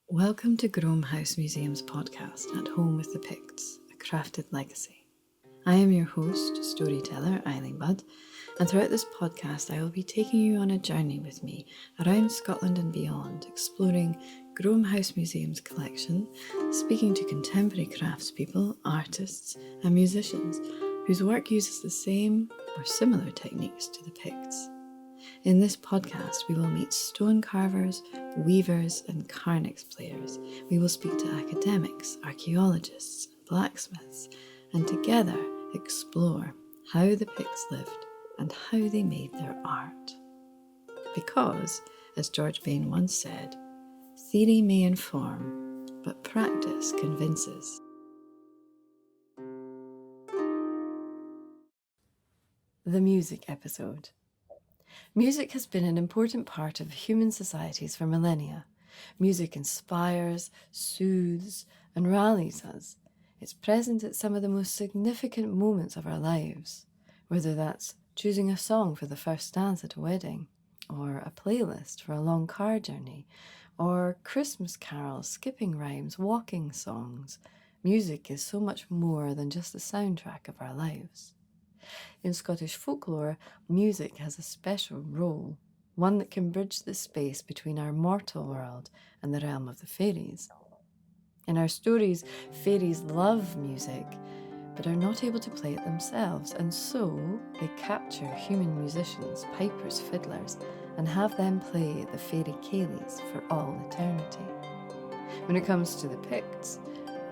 Welcome to Groom House Museum's podcast, At Home with the Picts, a crafted legacy. I am your host, storyteller Eileen Budd, and throughout this podcast I will be taking you on a journey with me around Scotland and beyond, exploring Groom House Museum's collection, speaking to contemporary craftspeople, artists and musicians whose work uses the same or similar techniques to the Picts. In this podcast, we will meet stone carvers, weavers, and carnix players. We will speak to academics, archaeologists, and blacksmiths, and together explore how the Picts lived and how they made their art. Because, as George Bain once said, theory may inform, but practice convinces. The music episode. Music has been an important part of human societies for millennia. Music inspires, soothes, and rallies us. It's present at some of the most significant moments of our lives, whether that's choosing a song for the first dance at a wedding, or a playlist for a long car journey, or Christmas carols, skipping rhymes, walking songs. Music is so much more than just the soundtrack of our lives. In Scottish folklore, music has a special role, one that can bridge the space between our mortal world and the realm of the fairies. In our stories, fairies love music, but are not able to play it themselves, and so they capture human musicians, pipers, fiddlers, and have them play the fairy ceilidhs for all eternity. When it comes to the Picts,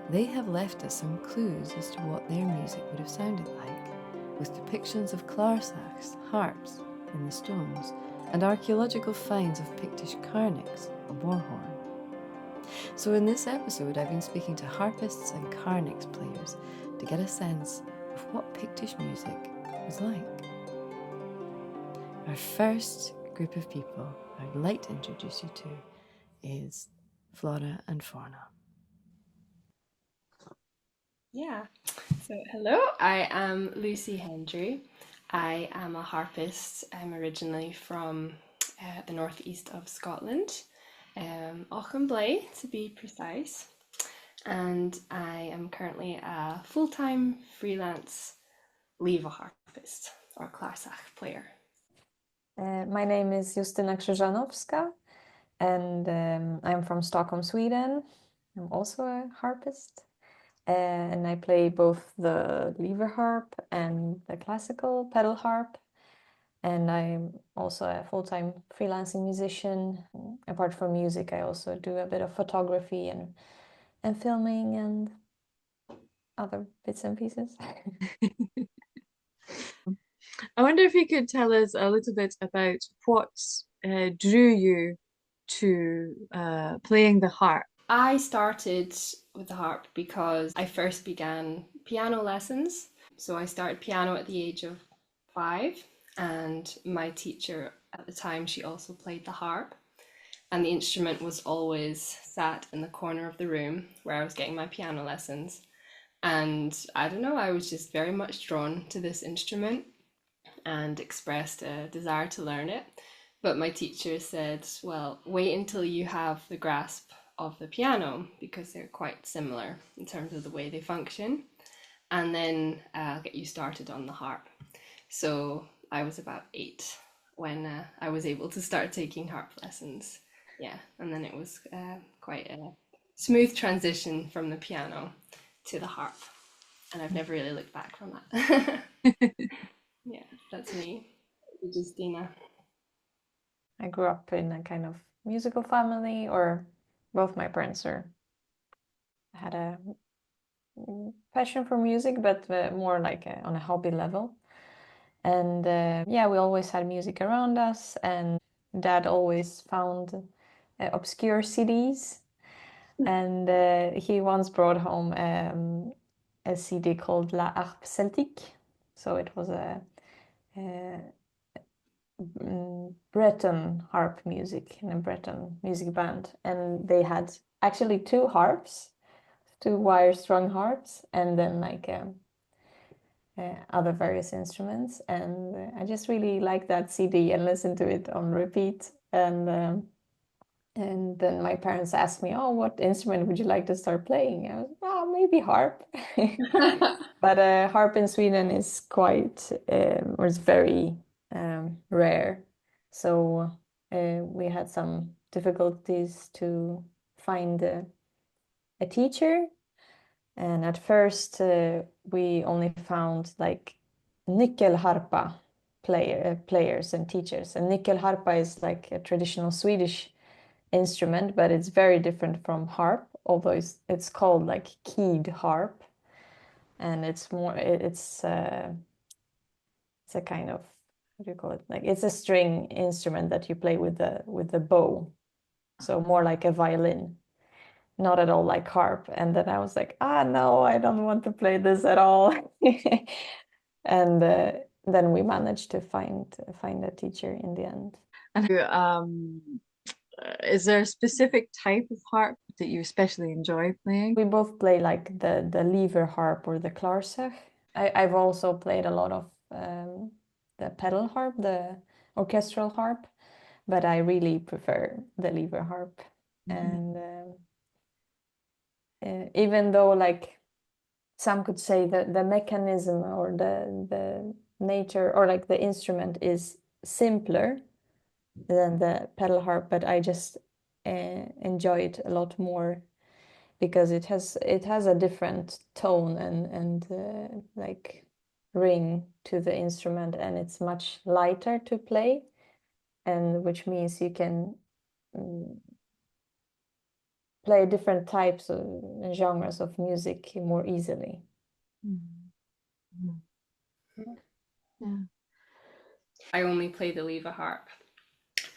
they have left us some clues as to what their music would have sounded like, with depictions of clarsachs, harps in the stones, and archaeological finds of Pictish carnix, a war horn. So in this episode, I've been speaking to harpists and carnix players to get a sense of what Pictish music was like. Our first group of people I'd like to introduce you to is Flora and Fauna. Yeah, so hello, I am Lucy Hendry. I am a harpist. I'm originally from the northeast of Scotland, Auchenblay to be precise, and I am currently a full-time freelance leva harpist or clarsach player. My name is Justyna Krzyżanowska, and I'm from Stockholm, Sweden. I'm also a harpist, and I play both the lever harp and the classical pedal harp. And I'm also a full-time freelancing musician. Apart from music, I also do a bit of photography and filming and other bits and pieces. I wonder if you could tell us a little bit about what drew you to playing the harp. I started with the harp because I first began piano lessons. So I started piano at the age of 5, and my teacher at the time, she also played the harp. And the instrument was always sat in the corner of the room where I was getting my piano lessons. And I don't know, I was just very much drawn to this instrument and expressed a desire to learn it. But my teacher said, well, wait until you have the grasp of the piano because they're quite similar in terms of the way they function. And then I'll get you started on the harp. So I was about 8 when I was able to start taking harp lessons. Yeah, and then it was quite a smooth transition from the piano to the harp. And I've never really looked back from that. Yeah, that's me, Justina. I grew up in a kind of musical family, or both my parents had a passion for music, but more like on a hobby level. And yeah, we always had music around us, and Dad always found obscure CDs. And he once brought home a CD called La Harpe Celtique. So it was a Breton harp music in a Breton music band. And they had actually 2 harps, 2 wire-strung harps, and then like other various instruments. And I just really liked that CD and listened to it on repeat. And And then my parents asked me, "Oh, what instrument would you like to start playing?" I was, "Oh, maybe harp." But harp in Sweden is quite, or it's very rare. So we had some difficulties to find a teacher. And at first, we only found like nyckelharpa players and teachers. And nyckelharpa is like a traditional Swedish instrument, but it's very different from harp, although it's called like keyed harp, and it's more it's a kind of, what do you call it? Like it's a string instrument that you play with the bow, so more like a violin, not at all like harp. And then I was like, no, I don't want to play this at all. And then we managed to find a teacher in the end. And is there a specific type of harp that you especially enjoy playing? We both play like the lever harp or the klarsach. I've also played a lot of the pedal harp, the orchestral harp, but I really prefer the lever harp. And even though like some could say that the mechanism or the nature or like the instrument is simpler than the pedal harp, but I just enjoy it a lot more because it has a different tone and like ring to the instrument, and it's much lighter to play, and which means you can play different types of genres of music more easily. Yeah. I only play the lever harp.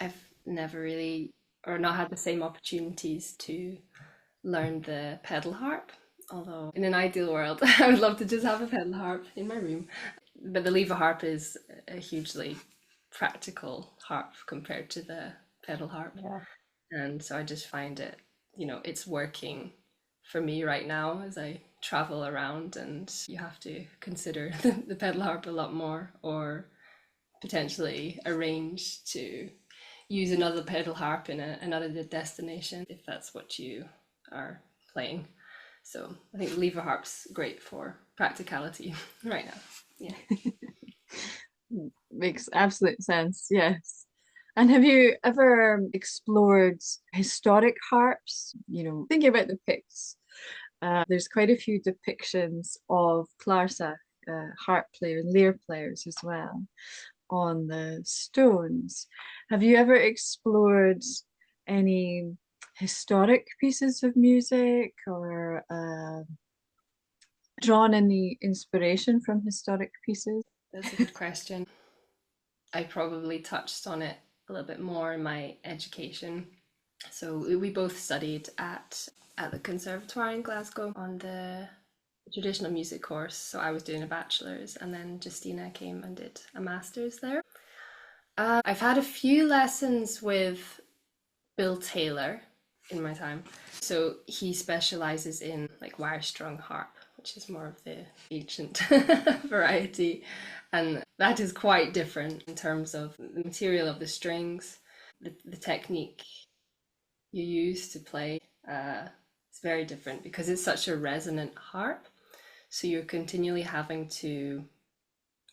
I've never really, or not had the same opportunities to learn the pedal harp. Although in an ideal world, I would love to just have a pedal harp in my room. But the lever harp is a hugely practical harp compared to the pedal harp. Yeah. And so I just find it, it's working for me right now as I travel around, and you have to consider the pedal harp a lot more, or potentially arrange to use another pedal harp in another destination if that's what you are playing. So I think the lever harp's great for practicality right now. Yeah. Makes absolute sense, yes. And have you ever explored historic harps? Thinking about the Picts, there's quite a few depictions of Klarsach harp players, lyre players as well, on the stones. Have you ever explored any historic pieces of music, or drawn any inspiration from historic pieces? That's a good question. I probably touched on it a little bit more in my education. So we both studied at the Conservatoire in Glasgow on the traditional music course. So I was doing a bachelor's, and then Justina came and did a master's there. I've had a few lessons with Bill Taylor in my time. So he specializes in like wire strung harp, which is more of the ancient variety. And that is quite different in terms of the material of the strings, the technique you use to play. It's very different because it's such a resonant harp. So you're continually having to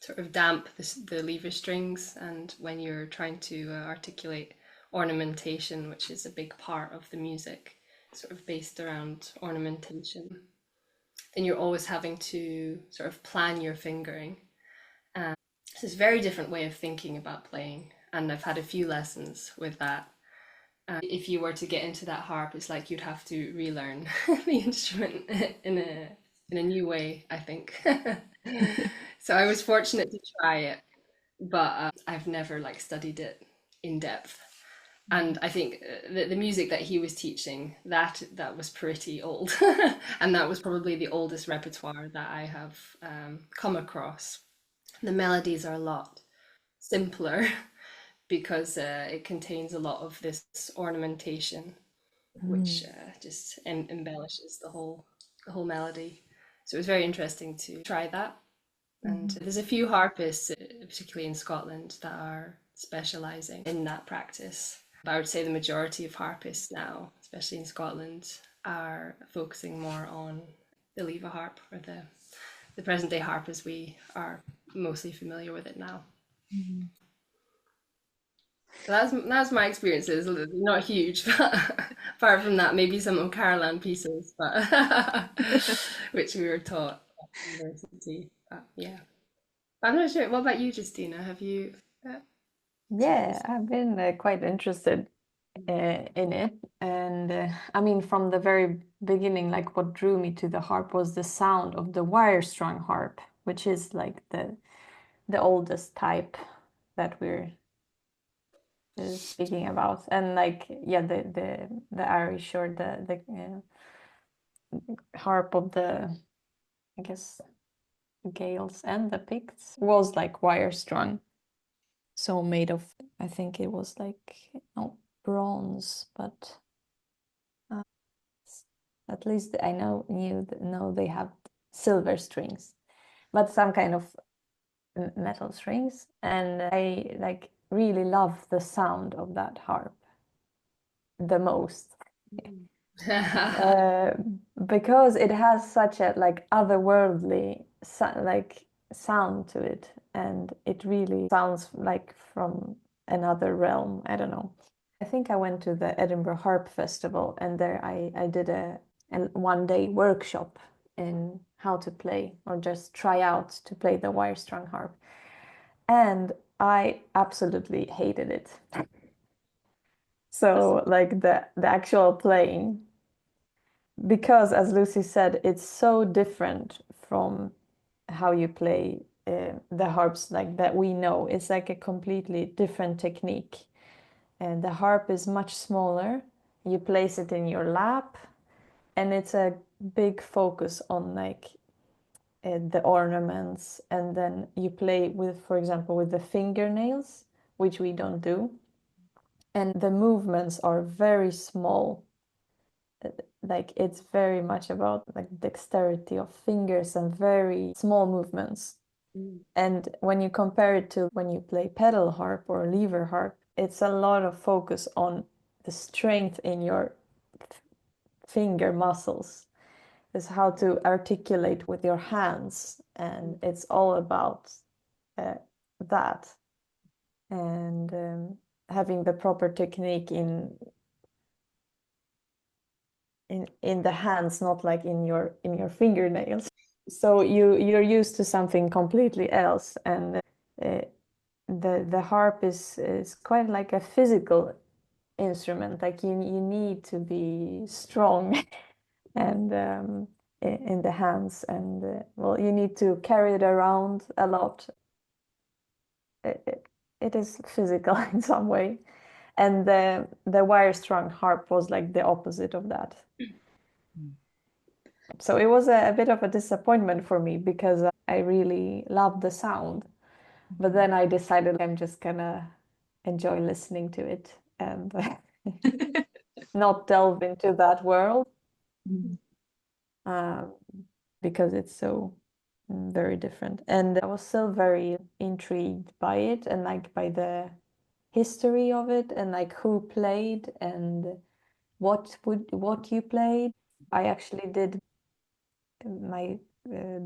sort of damp the lever strings, and when you're trying to articulate ornamentation, which is a big part of the music, sort of based around ornamentation, then you're always having to sort of plan your fingering. So it's a very different way of thinking about playing, and I've had a few lessons with that. If you were to get into that harp, it's like you'd have to relearn the instrument in a new way, I think. So I was fortunate to try it, but I've never like studied it in depth. And I think the music that he was teaching, that was pretty old, and that was probably the oldest repertoire that I have come across. The melodies are a lot simpler because it contains a lot of this ornamentation, which just embellishes the whole melody. So it was very interesting to try that. And there's a few harpists, particularly in Scotland, that are specializing in that practice. But I would say the majority of harpists now, especially in Scotland, are focusing more on the leva harp, or the present day harp as we are mostly familiar with it now. Mhm. That's my experiences. Not huge, but apart from that, maybe some of Caroline pieces, but which we were taught at university. But yeah, I'm not sure. What about you, Justina? Have you Yeah, experienced? I've been quite interested in it. And I mean, from the very beginning, like what drew me to the harp was the sound of the wire strung harp, which is like the oldest type that we're speaking about. And like, yeah, the Irish or the harp of the, I guess, Gaels and the Picts was like wire strung. So made of, I think it was like, not bronze, but at least I know they have silver strings, but some kind of metal strings. And I like really love the sound of that harp the most. Uh, because it has such a like otherworldly like sound to it, and it really sounds like from another realm. I don't know. I think I went to the Edinburgh Harp Festival, and there I did a one-day workshop in how to play or just try out to play the wire strung harp, and I absolutely hated it. So like the actual playing, because as Lucy said, it's so different from how you play the harps like that we know. It's like a completely different technique, and the harp is much smaller. You place it in your lap, and it's a big focus on like the ornaments, and then you play with, for example, with the fingernails, which we don't do, and the movements are very small. Like it's very much about like dexterity of fingers and very small movements. And when you compare it to when you play pedal harp or lever harp, it's a lot of focus on the strength in your finger muscles. Is how to articulate with your hands, and it's all about uh, that, and having the proper technique in the hands, not like in your fingernails. So you're used to something completely else, and the harp is quite like a physical instrument. Like you need to be strong and in the hands, and well, you need to carry it around a lot. It is physical in some way, and the wire strung harp was like the opposite of that. So it was a bit of a disappointment for me because I really loved the sound. But then I decided I'm just gonna enjoy listening to it and not delve into that world Mhm. uh, because it's so very different. And I was still very intrigued by it and like by the history of it and like who played and what you played. I actually did my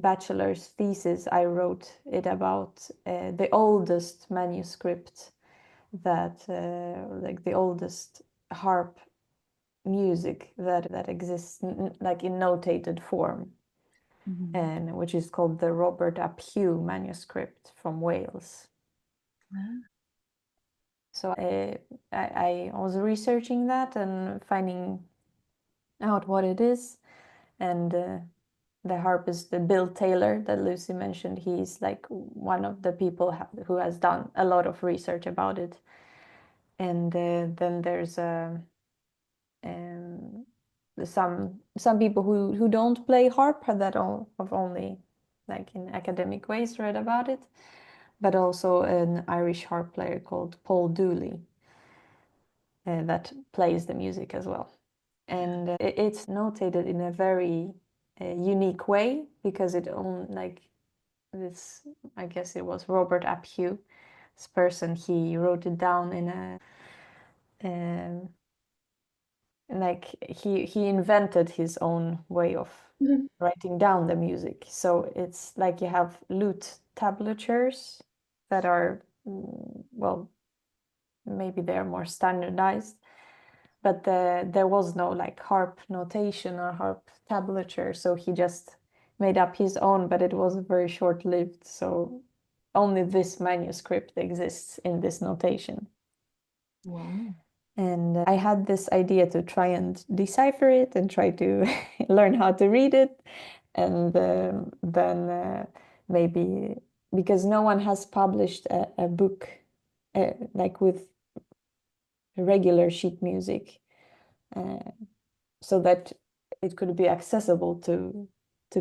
bachelor's thesis. I wrote it about the oldest manuscript that like the oldest harp music that exists like in notated form, Mhm. and which is called the Robert ap Hugh manuscript from Wales. Ah. So I was researching that and finding out what it is, and the harpist Bill Taylor that Lucy mentioned, he's like one of the people who has done a lot of research about it. And then there's um, some people who don't play harp that have only like in academic ways read about it, but also an Irish harp player called Paul Dooley that plays the music as well. And it's notated in a very unique way because it own like this, I guess it was Robert ap Hugh, this person, he wrote it down in a um, like he invented his own way of writing down the music. So it's like you have lute tablatures that are, well, maybe they're more standardized, but there was no like harp notation or harp tablature, so he just made up his own, but it was very short-lived, so only this manuscript exists in this notation. Wow. And I had this idea to try and decipher it and try to learn how to read it. And then maybe, because no one has published a book like with regular sheet music, so that it could be accessible to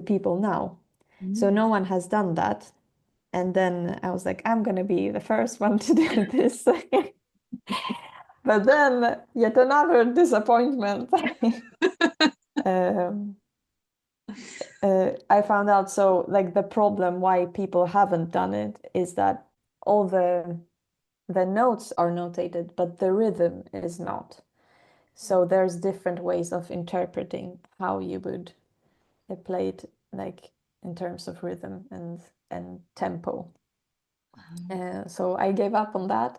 people now. So no one has done that. And then I was like, I'm going to be the first one to do this. But then yet another disappointment. um, I found out, so like the problem why people haven't done it is that all the notes are notated, but the rhythm is not. So there's different ways of interpreting how you would play it, like in terms of rhythm and tempo. So I gave up on that.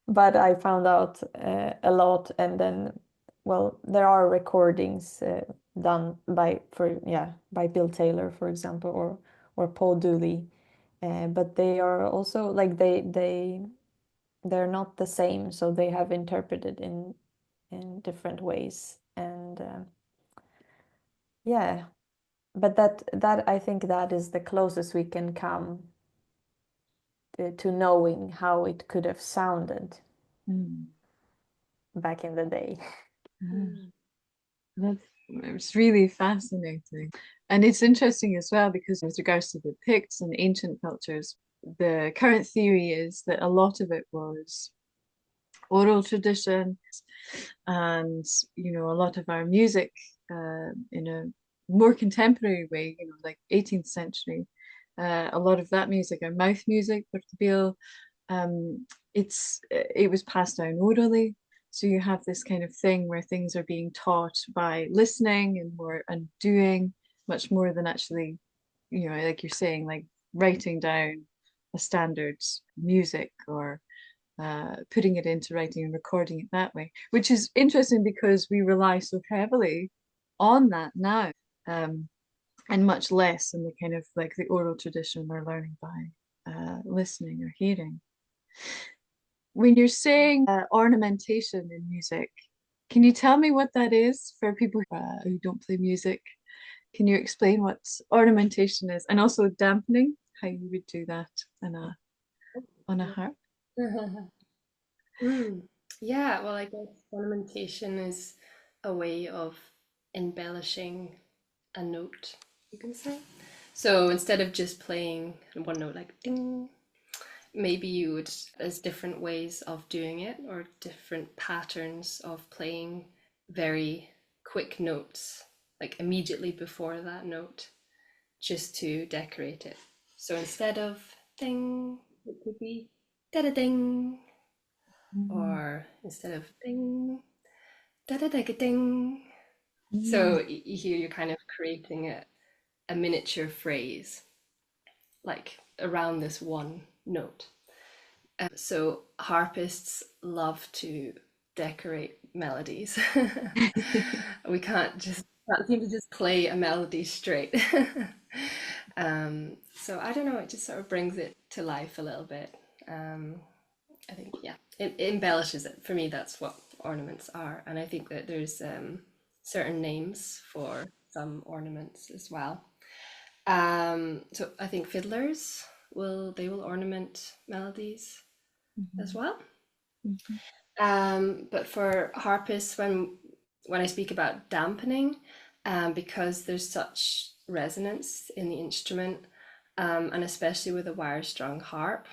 But I found out a lot, and then, well, there are recordings done by Bill Taylor, for example, or Paul Dooley, but they are also like they're not the same, so they have interpreted in different ways, and yeah, but that I think that is the closest we can come to knowing how it could have sounded back in the day. It's really fascinating. And it's interesting as well because with regards to the Picts and ancient cultures, the current theory is that a lot of it was oral tradition, and a lot of our music in a more contemporary way, like 18th century, a lot of that music, our mouth music, Portuguese, it was passed down orally. So you have this kind of thing where things are being taught by listening and doing much more than actually, like you're saying, like writing down a standard music or putting it into writing and recording it that way, which is interesting because we rely so heavily on that now, and much less in the kind of like the oral tradition we're learning by listening or hearing. When you're saying ornamentation in music, can you tell me what that is for people who don't play music? Can you explain what ornamentation is, and also dampening, how you would do that on a harp? Yeah, well, I guess ornamentation is a way of embellishing a note, you can say. So instead of just playing one note like ding, maybe there's different ways of doing it or different patterns of playing very quick notes, like immediately before that note, just to decorate it. So instead of ding, it could be da da ding, or instead of ding, da da da ding. So here you're kind of creating a miniature phrase, like around this one note. So harpists love to decorate melodies. We can't seem to just play a melody straight. So I don't know, it just sort of brings it to life a little bit. I think, yeah, it embellishes it. For me, that's what ornaments are. And I think that there's certain names for some ornaments as well. So I think fiddlers will ornament melodies as well. But for harpists, when I speak about dampening, because there's such resonance in the instrument, and especially with a wire-strung harp,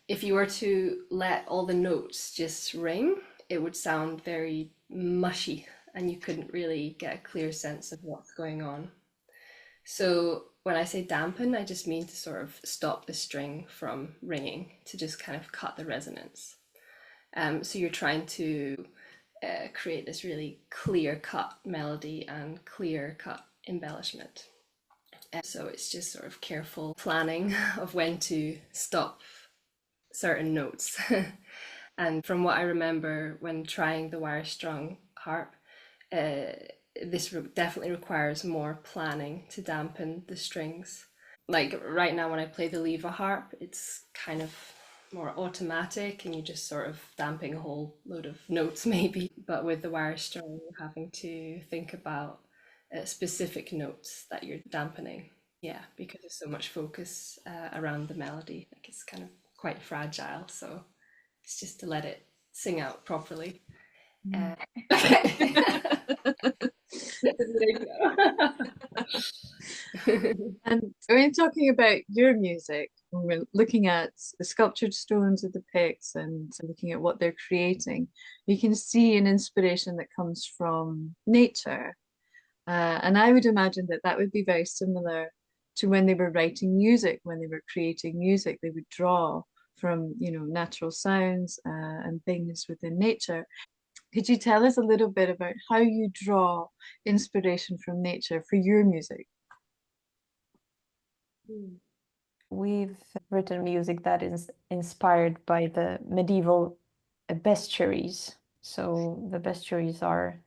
if you were to let all the notes just ring, it would sound very mushy, and you couldn't really get a clear sense of what's going on. So when I say dampen, I just mean to sort of stop the string from ringing, to just kind of cut the resonance. So you're trying to create this really clear-cut melody and clear-cut embellishment. So it's just sort of careful planning of when to stop certain notes. And from what I remember when trying the wire strung harp, this definitely requires more planning to dampen the strings. Like right now when I play the Leva harp, it's kind of more automatic and you just sort of damping a whole load of notes maybe. But with the wire string, you're having to think about specific notes that you're dampening. Yeah, because there's so much focus around the melody. Like it's kind of quite fragile, so it's just to let it sing out properly. Okay. And when talking about your music, when we're looking at the sculptured stones of the Picts and looking at what they're creating, you can see an inspiration that comes from nature. And I would imagine that that would be very similar to when they were writing music, when they were creating music, they would draw from, natural sounds and things within nature. Could you tell us a little bit about how you draw inspiration from nature for your music? We've written music that is inspired by the medieval bestiaries. So the bestiaries are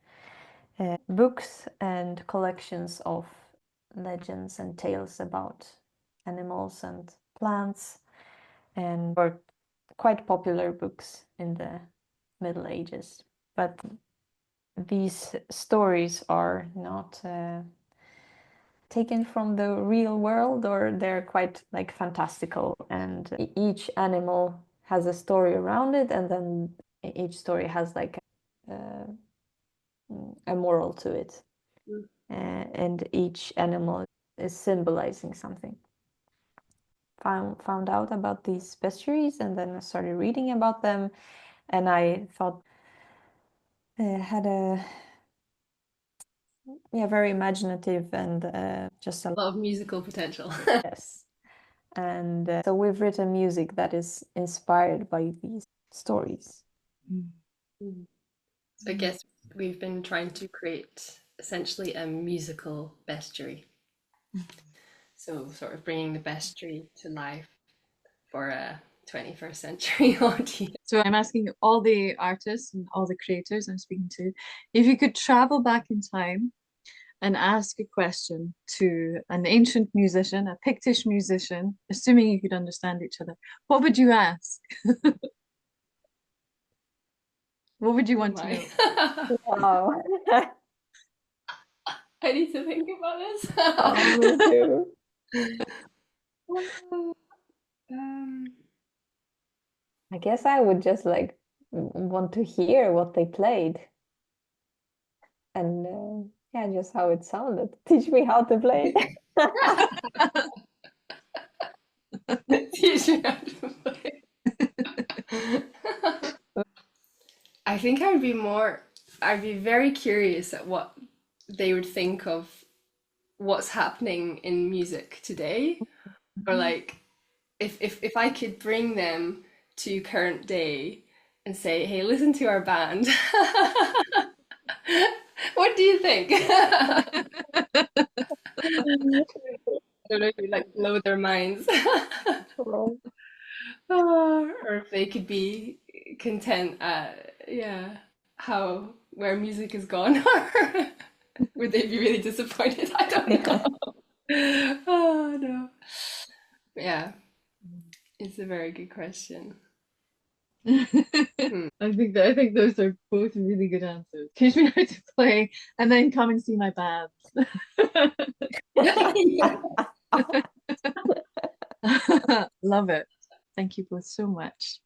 books and collections of legends and tales about animals and plants, and were quite popular books in the Middle Ages. But these stories are not taken from the real world, or they're quite like fantastical, and each animal has a story around it, and then each story has like a moral to it. And each animal is symbolizing something. Found out about these bestiaries, and then I started reading about them, and I thought had a very imaginative and just a lot of musical potential. Yes. And so we've written music that is inspired by these stories. So I guess we've been trying to create essentially a musical bestiary. So sort of bringing the bestiary to life for a 21st century audience. So I'm asking all the artists and all the creators I'm speaking to, if you could travel back in time and ask a question to an ancient musician, a Pictish musician, assuming you could understand each other, what would you ask? What would you want to know? Wow. I need to think about this. Me too. I guess I would just like want to hear what they played, and just how it sounded. Teach me how to play. Teach me how to play. I think I'd be very curious at what they would think of what's happening in music today, or like if I could bring them to current day and say, hey, listen to our band. What do you think? I don't know if you like blow their minds. Or if they could be content at where music has gone. Would they be really disappointed? I don't know. Oh no. Yeah, it's a very good question. I think those are both really good answers. Teach me how to play and then come and see my band. Love it. Thank you both so much.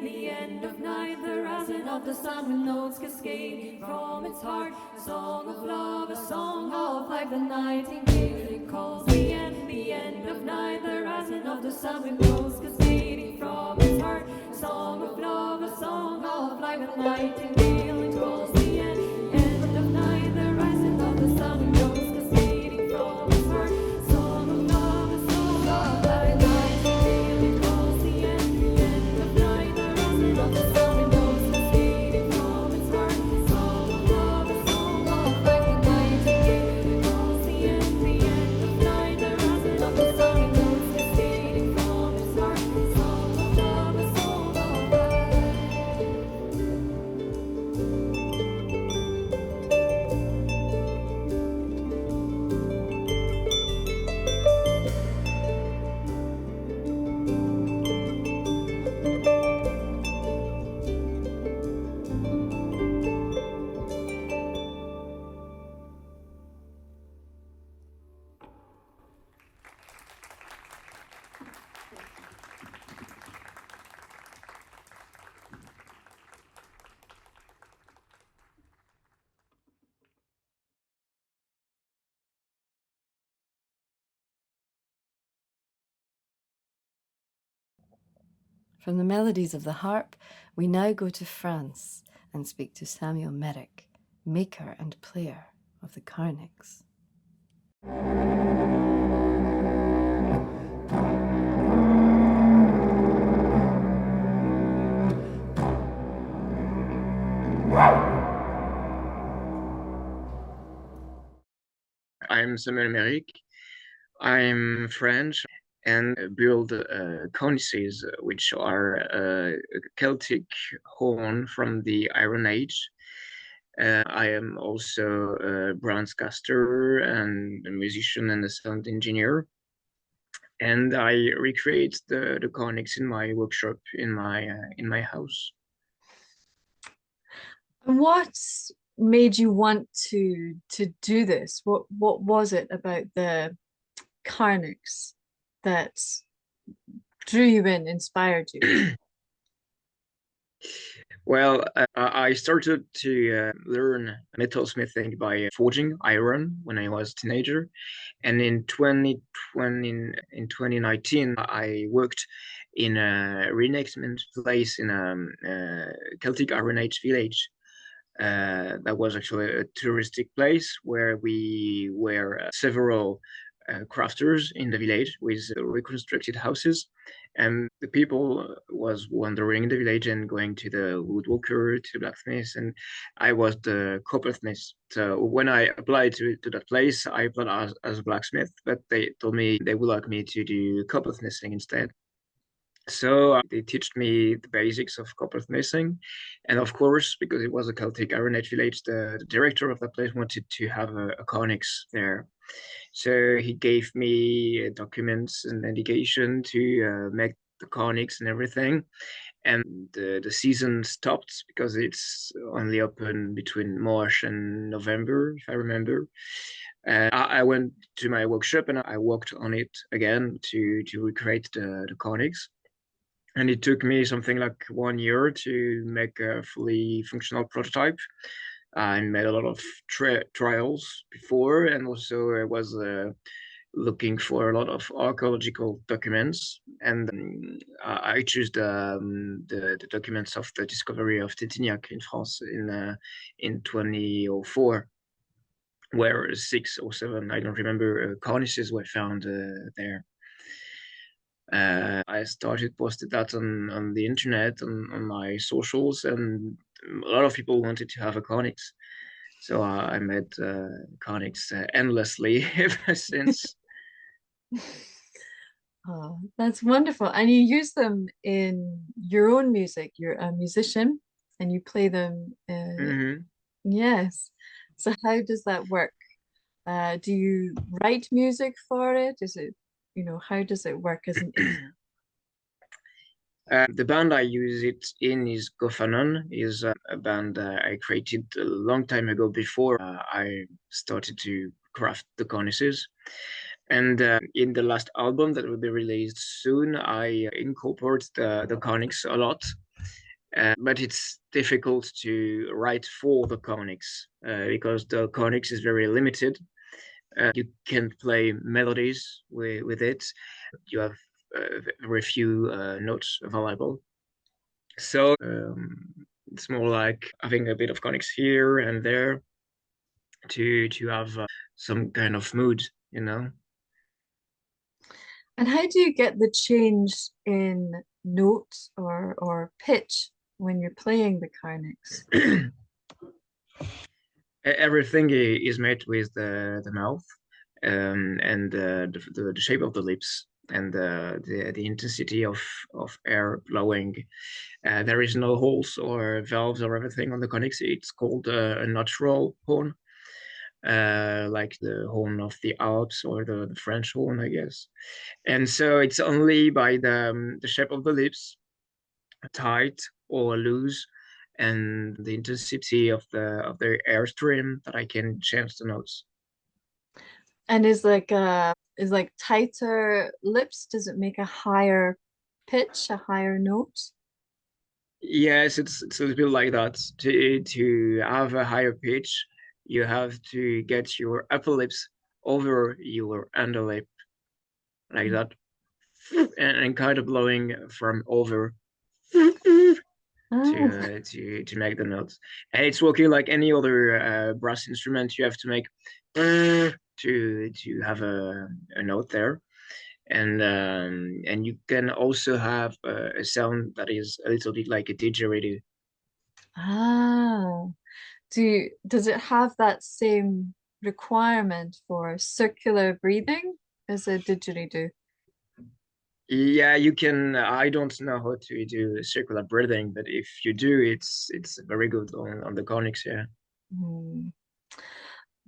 the end of night, the rising of the sun with notes cascading from its heart. A song of love, a song of life, the nightingale it calls the end of night, the rising of the sun with notes cascading from its heart. A song of love, a song of life, the nightingale it calls the end of night, the rising of the sun with notes cascading from its heart. A song of love, a song of life, the nightingale it calls the end of night, the rising of the sun with notes cascading from its heart. A song of love, a song of life, the nightingale it calls the end of night, the rising of the sun with notes cascading from its heart. A song of love, a song of life. From the melodies of the harp, we now go to France and speak to Samuel Merrick, maker and player of the Carnix. I'm Samuel Merrick. I'm French and build cornices, which are a Celtic horn from the Iron Age. I am also a bronzecaster and a musician and a sound engineer. And I recreate the cornix in my workshop in my house. And what made you want to do this? What was it about the Carnix that drew you in, inspired you? Well, I started to learn metalsmithing by forging iron when I was a teenager. And in 2019, I worked in a reenactment place in a Celtic Iron Age village. That was actually a touristic place where we were several crafters in the village with reconstructed houses, and the people was wandering in the village and going to the woodworker, to the blacksmith, and I was the coppersmith. So when I applied to that place, I applied as a blacksmith, but they told me they would like me to do coppersmithing instead. So they taught me the basics of coppersmithing. And of course, because it was a Celtic Iron Age village, the director of that place wanted to have a cornix there. So he gave me documents and indication to make the cornix and everything. And the season stopped because it's only open between March and November, if I remember. I went to my workshop and I worked on it again to recreate the cornix. And it took me something like 1 year to make a fully functional prototype. I made a lot of trials before, and also I was looking for a lot of archaeological documents. And I chose the documents of the discovery of Tétignac in France in 2004, where 6 or 7, I don't remember, cornices were found there. I started posting that on the internet, on my socials, and a lot of people wanted to have a cornix. So I made cornix endlessly ever since. Oh, that's wonderful. And you use them in your own music. You're a musician and you play them. Mhm. Yes. So how does that work? Do you write music for it? Is it, how does it work as an instrument? The band I use it in is Gofanon, is a band I created a long time ago before I started to craft the cornices. And in the last album that will be released soon, I incorporate the cornix a lot. but it's difficult to write for the conics because the conics is very limited. You can't play melodies with it. You have very few notes available. So it's more like having a bit of conics here and there to have some kind of mood, you know. And how do you get the change in notes or pitch when you're playing the carnix? Everything is made with the mouth and the shape of the lips and the intensity of air blowing. There is no holes or valves or everything on the conics. It's called a natural horn, like the horn of the Alps or the French horn, I guess. And so it's only by the shape of the lips, tight or loose, and the intensity of the airstream that I can change the notes. And is like tighter lips, does it make a higher pitch, a higher note? Yes, it's a little bit like that. To have a higher pitch, you have to get your upper lips over your underlip, like that, and kind of blowing from over Ah. to make the notes. And it's working like any other brass instrument. You have to make to have a note there, and you can also have a sound that is a little bit like a didgeridoo. Ah. Does it have that same requirement for circular breathing as a didgeridoo? Yeah, you can. I don't know how to do circular breathing, but if you do, it's very good on the conics. Yeah. Hmm,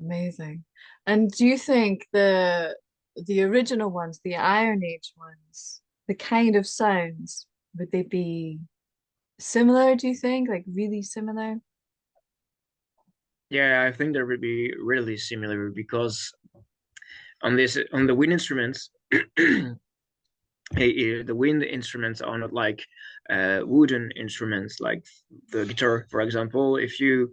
amazing. And do you think the original ones, the Iron Age ones, the kind of sounds, would they be similar, do you think? Like really similar? Yeah, I think they would be really similar because on the wind instruments, the wind instruments are not like wooden instruments like the guitar, for example. If you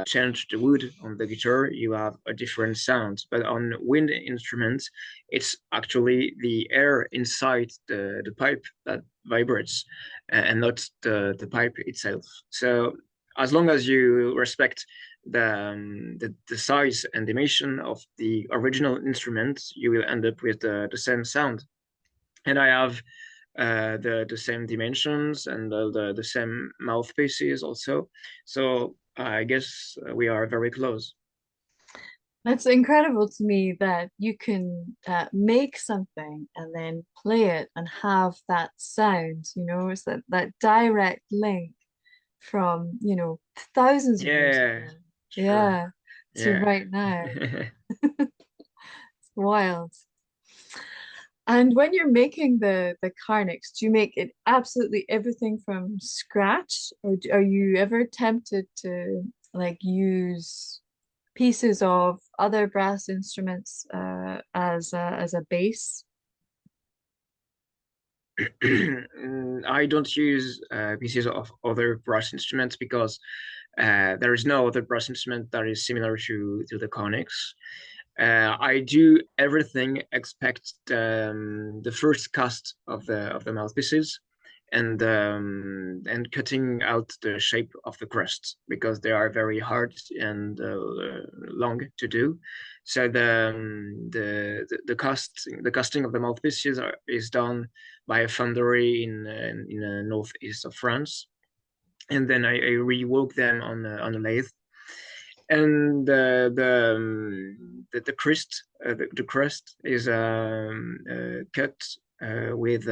change the wood on the guitar, you have a different sound. But on wind instruments, it's actually the air inside the pipe that vibrates and not the pipe itself. So as long as you respect the size and dimension of the original instrument, you will end up with the same sound. And I have the same dimensions and the same mouthpieces also. So I guess we are very close. That's incredible to me that you can make something and then play it and have that sound, it's that direct link from, thousands of years Yeah, ago. sure. Yeah, to Yeah. right now. It's wild. And when you're making the carnix, do you make it absolutely everything from scratch, or are you ever tempted to like use pieces of other brass instruments as a base? I don't use pieces of other brass instruments because there is no other brass instrument that is similar to the conics. I do everything except the first cast of the mouthpieces and cutting out the shape of the crest because they are very hard and long to do. So the casting of the mouthpieces is done by a foundry in the northeast of France, and then I rework them on a lathe, and the crust is cut with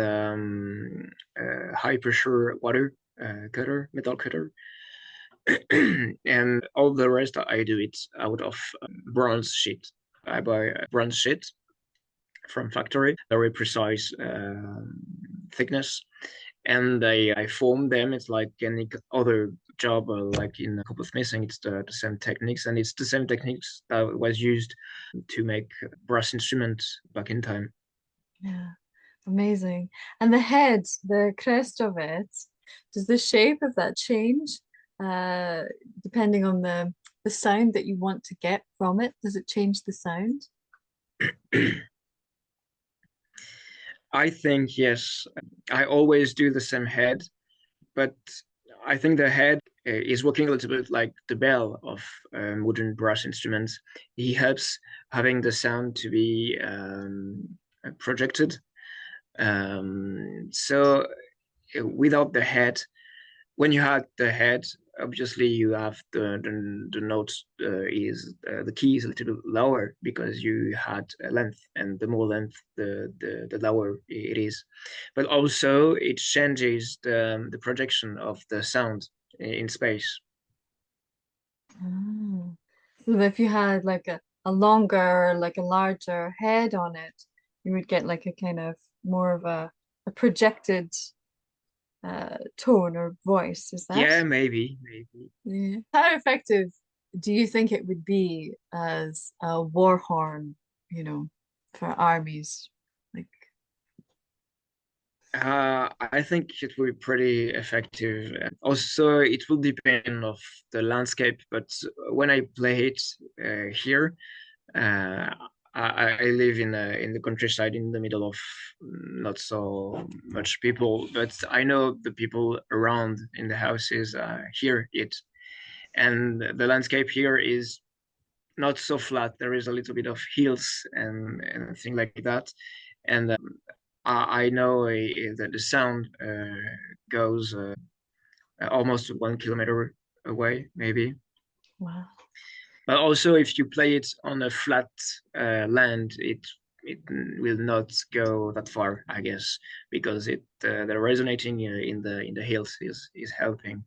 high pressure water cutter, metal cutter, and all the rest I do it out of bronze sheet. I buy a bronze sheet from factory, very precise thickness, and I form them. It's like any other job, like in coppersmithing. It's the same techniques, and it's the same techniques that was used to make brass instruments back in time. Yeah, amazing. And the head, the crest of it, Does the shape of that change depending on the sound that you want to get from it? Does it change the sound? I think yes. I always do the same head, but I think the head is working a little bit like the bell of modern brass instruments. He helps having the sound to be projected. So without the head, when you had the head, obviously you have the notes the key is a little bit lower because you had a length, and the more length, the lower it is. But also it changes the projection of the sound in space. Oh. So if you had like a longer, like a larger head on it, you would get like a kind of more of a projected tone or voice, is that? Yeah, maybe. Yeah. How effective do you think it would be as a war horn, for armies? Like, I think it will be pretty effective. Also, it will depend of the landscape, but when I play it here, uh, I live in the countryside in the middle of not so much people, but I know the people around in the houses hear it, and the landscape here is not so flat. There is a little bit of hills and things like that, and I know that the sound goes almost 1 kilometer away, maybe. wow. But also, if you play it on a flat land, it will not go that far, I guess, because the resonating in the hills is helping.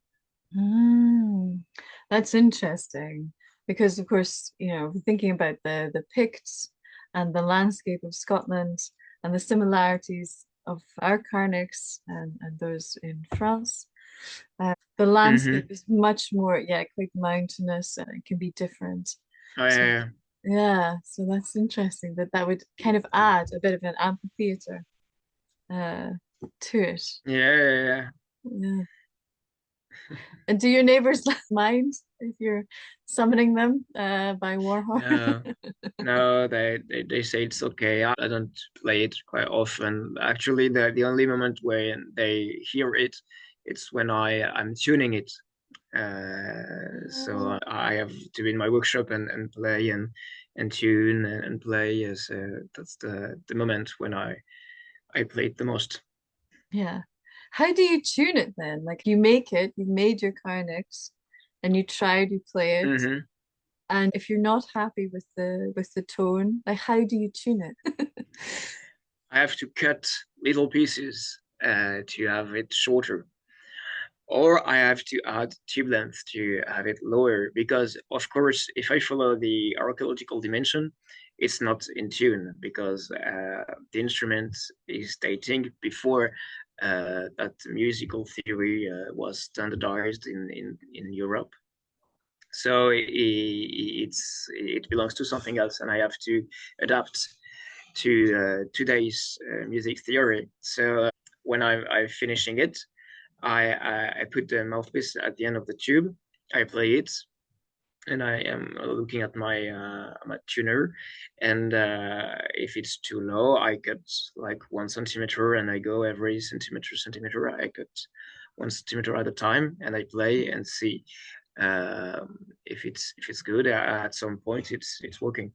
Mm, that's interesting because, of course, thinking about the Picts and the landscape of Scotland and the similarities of our Carnicks and those in France, the landscape Mm-hmm. is much more, yeah, quite mountainous and it can be different. Oh, So, yeah, yeah, so that's interesting that would kind of add a bit of an amphitheater uh, to it. yeah, yeah, yeah. Yeah. And do your neighbors mind if you're summoning them by Warhorn? No, no, they say it's okay. I don't play it quite often. Actually, the only moment when they hear it, it's when I'm tuning it. So I have to be in my workshop and play and tune and play. So that's the moment when I play it the most. Yeah. How do you tune it then? Like you make it, you made your Carnix and you try to play it. Hmm. And if you're not happy with the tone, like how do you tune it? I have to cut little pieces to have it shorter, or I have to add tube length to have it lower. Because of course, if I follow the archaeological dimension, it's not in tune because the instrument is dating before that musical theory was standardized in Europe. So it belongs to something else, and I have to adapt to today's music theory. So when I'm finishing it, I put the mouthpiece at the end of the tube. I play it, and I am looking at my tuner. And if it's too low, I cut like 1 centimeter, and I go every centimeter. I cut 1 centimeter at a time, and I play and see if it's good. At some point, it's working.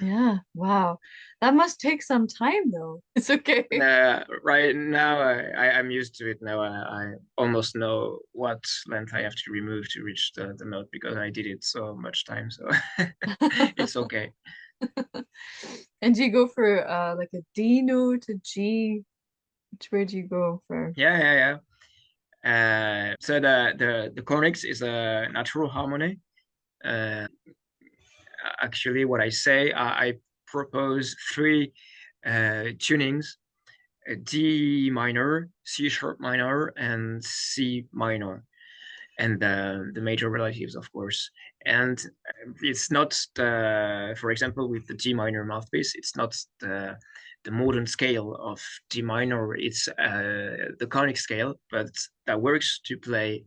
Yeah, wow. That must take some time though. It's okay. Right now, I'm used to it now. I almost know what length I have to remove to reach the note because I did it so much time. So it's okay. And do you go for like a D note, a G? Where do you go for? Yeah, yeah, yeah. So the Cornix is a natural harmony. Uh, Actually, what I say, I propose three tunings: D minor, C sharp minor, and C minor, and the major relatives, of course. And it's not for example, with the G minor mouthpiece, it's not the the modern scale of D minor. It's the conic scale, but that works to play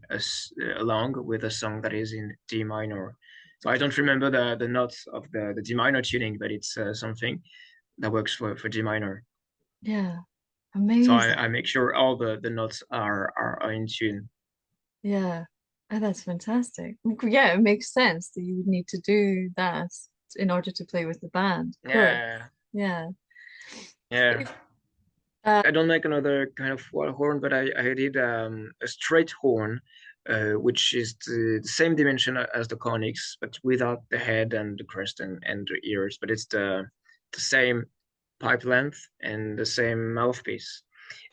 along with a song that is in D minor. So I don't remember the notes of the D minor tuning, but it's something that works for D minor. Yeah, So amazing. I make sure all the notes are in tune. Yeah, oh, that's fantastic. Yeah, it makes sense that you would need to do that in order to play with the band. Of course. Yeah, Yeah. yeah. I don't make another kind of horn, but I did a straight horn, which is the same dimension as the conics, but without the head and the crest and the ears. But it's the same pipe length and the same mouthpiece.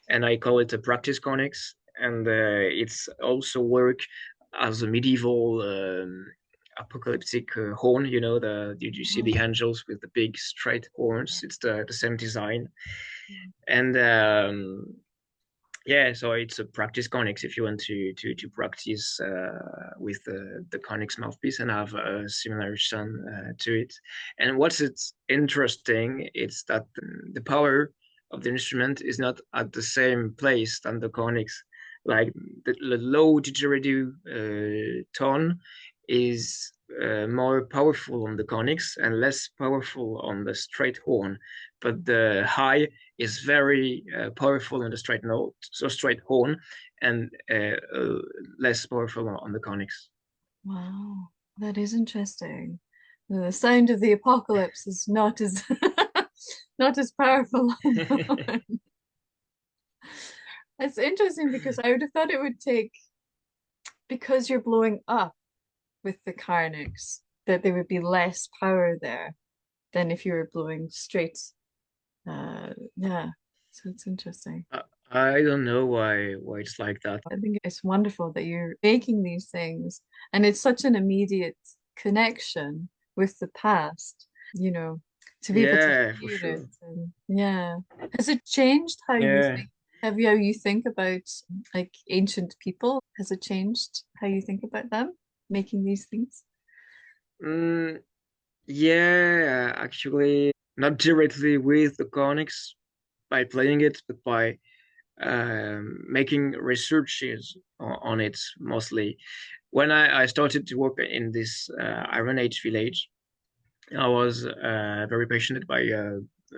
And I call it a practice conics. And it's also work as a medieval apocalyptic horn. You know, did you see the angels with the big straight horns? It's the same design. And yeah, so it's a practice conics if you want to practice with the conics mouthpiece and have a similar sound to it. And what's it's interesting, it's that the power of the instrument is not at the same place than the conics. Like the low didgeridoo tone is more powerful on the conics and less powerful on the straight horn, but the high is very powerful in the straight note, so straight horn, and less powerful on the conics. Wow, that is interesting. The sound of the apocalypse is not as not as powerful on the horn. It's interesting because I would have thought it would take, because you're blowing up with the carnix, that there would be less power there than if you were blowing straight. Yeah, so it's interesting. I don't know why it's like that. I think it's wonderful that you're making these things, and it's such an immediate connection with the past, you know, to be able to Yeah, for hear sure. it. And yeah. Has it changed how you Yeah. think? Have you how you think about like ancient people? Has it changed how you think about them making these things? Yeah, actually, not directly with the conics by playing it, but by making researches on it mostly. When I started to work in this Iron Age village, I was very passionate by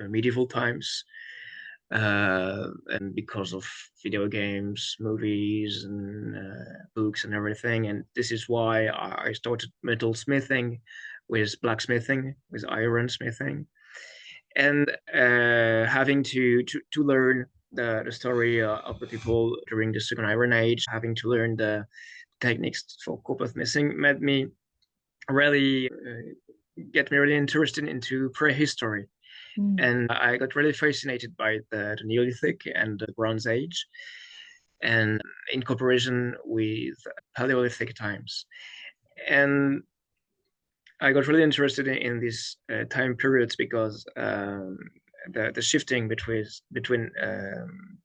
medieval times, and because of video games, movies, and books and everything. And this is why I started metal smithing, with blacksmithing, with iron smithing, and having to learn the story of the people during the Second Iron Age, having to learn the techniques for copper smithing made me really get me really interested into prehistory. And I got really fascinated by the Neolithic and the Bronze Age, and in comparison with Paleolithic times. And I got really interested in these time periods because the shifting between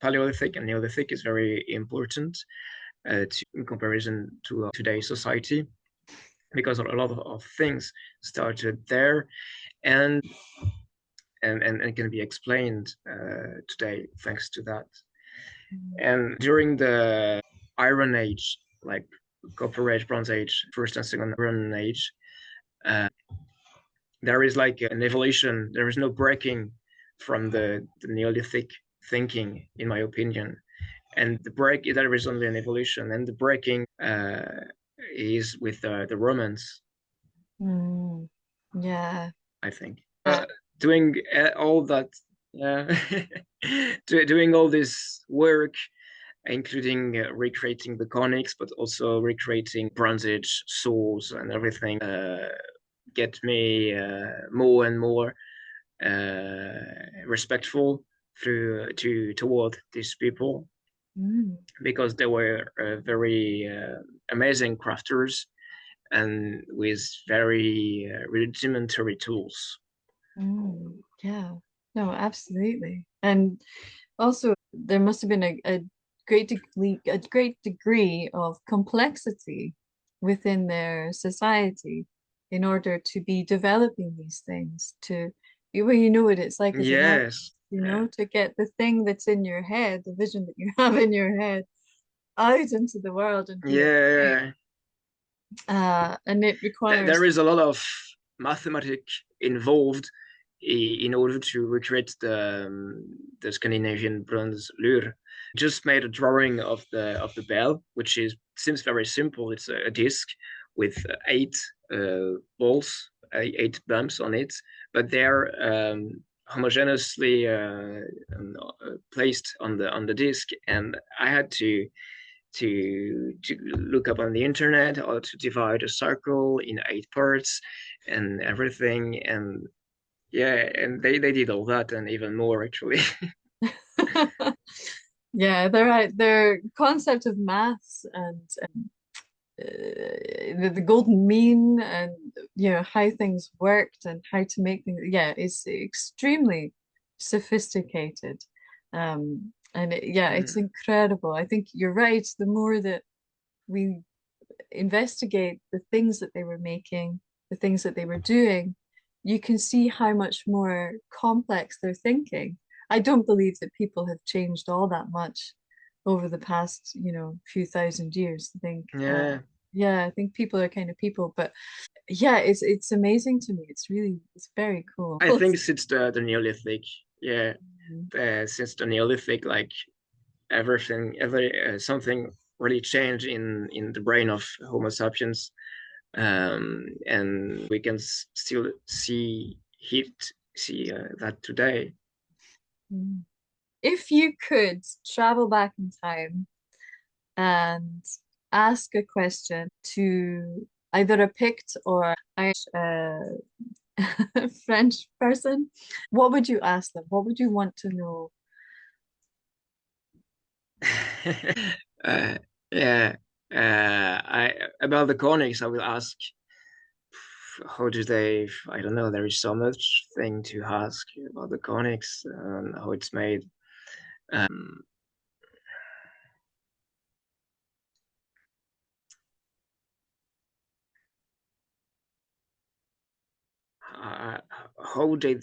Paleolithic and Neolithic is very important in comparison to today's society, because a lot of things started there, and it can be explained today thanks to that. And during the Iron Age, like Copper Age, Bronze Age, First and Second Iron Age, there is like an evolution. There is no breaking from the Neolithic thinking, in my opinion. And the break, there is only an evolution, and the breaking is with the Romans. Yeah. I think. Doing all that, doing all this work, including recreating the conics, but also recreating Bronze Age swords and everything, get me more and more respectful toward these people, because they were very amazing crafters and with very rudimentary tools. Yeah, no, absolutely. And also there must have been a great degree of complexity within their society in order to be developing these things to, well, you know what it's like as an artist. Yes. you know, to get the thing that's in your head, the vision that you have in your head, out into the world and do it right. And it requires there is a lot of mathematics involved in order to recreate the Scandinavian bronze lure. Just made a drawing of the bell, which seems very simple. It's a disc with 8 balls, 8 bumps on it, but they're homogeneously placed on the disc, and I had to look up on the internet how to divide a circle in 8 parts and everything, and yeah, and they did all that and even more actually. yeah, their concept of maths and the golden mean, and you know how things worked and how to make things, yeah, it's extremely sophisticated. And it's incredible. I think you're right. The more that we investigate the things that they were making, the things that they were doing, you can see how much more complex they're thinking. I don't believe that people have changed all that much over the past, you know, few thousand years. I think, I think people are kind of people, but yeah, it's amazing to me. It's very cool. I think since the Neolithic, since the Neolithic, like something really changed in the brain of Homo sapiens, and we can still see that today. If you could travel back in time and ask a question to either a Pict or a French person, what would you ask them? What would you want to know? About the conics, I will ask, how do they, I don't know, there is so much thing to ask about the conics and how it's made. How did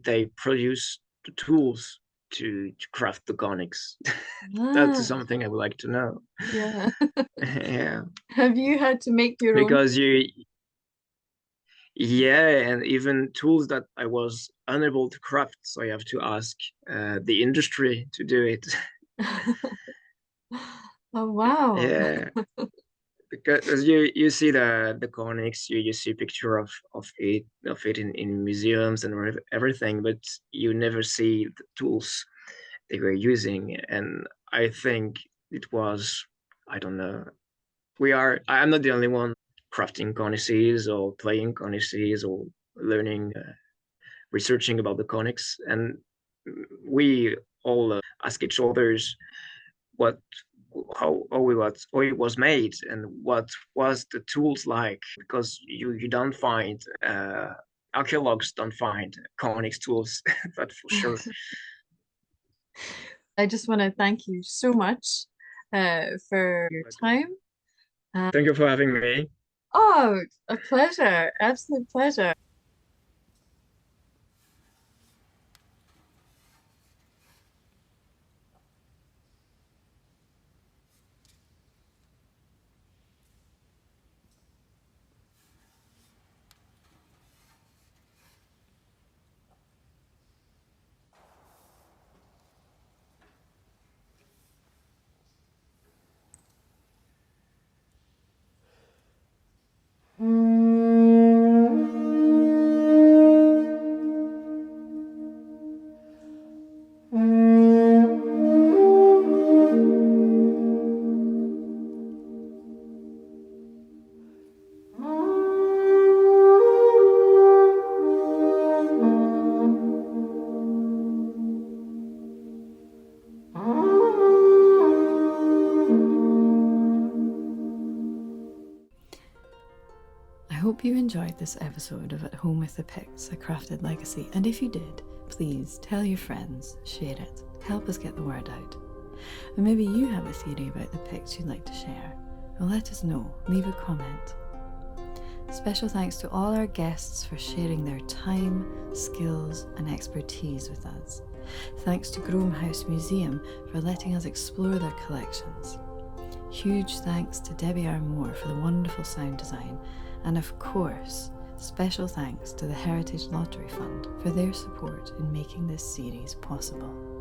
they produce the tools to craft the conics? That's something I would like to know. Yeah. Yeah. Have you had to make your own? Because and even tools that I was unable to craft, so I have to ask the industry to do it. Oh wow. Yeah. Because you see the conics, you see a picture of it in museums and everything, but you never see the tools they were using. And I think it was, I don't know, I'm not the only one crafting conices or playing conices or learning, researching about the conics, and we all ask each others how it was made and what was the tools like, because you don't find archaeologists don't find conics tools. That's for sure. I just want to thank you so much for your time. Thank you for having me. Oh, a pleasure. Absolute pleasure. I hope you enjoyed this episode of At Home with the Picts, A Crafted Legacy, and if you did, please tell your friends, share it, help us get the word out. And maybe you have a theory about the Picts you'd like to share. Well, let us know, leave a comment. Special thanks to all our guests for sharing their time, skills, and expertise with us. Thanks to Groom House Museum for letting us explore their collections. Huge thanks to Debbie R. Moore for the wonderful sound design, and of course, special thanks to the Heritage Lottery Fund for their support in making this series possible.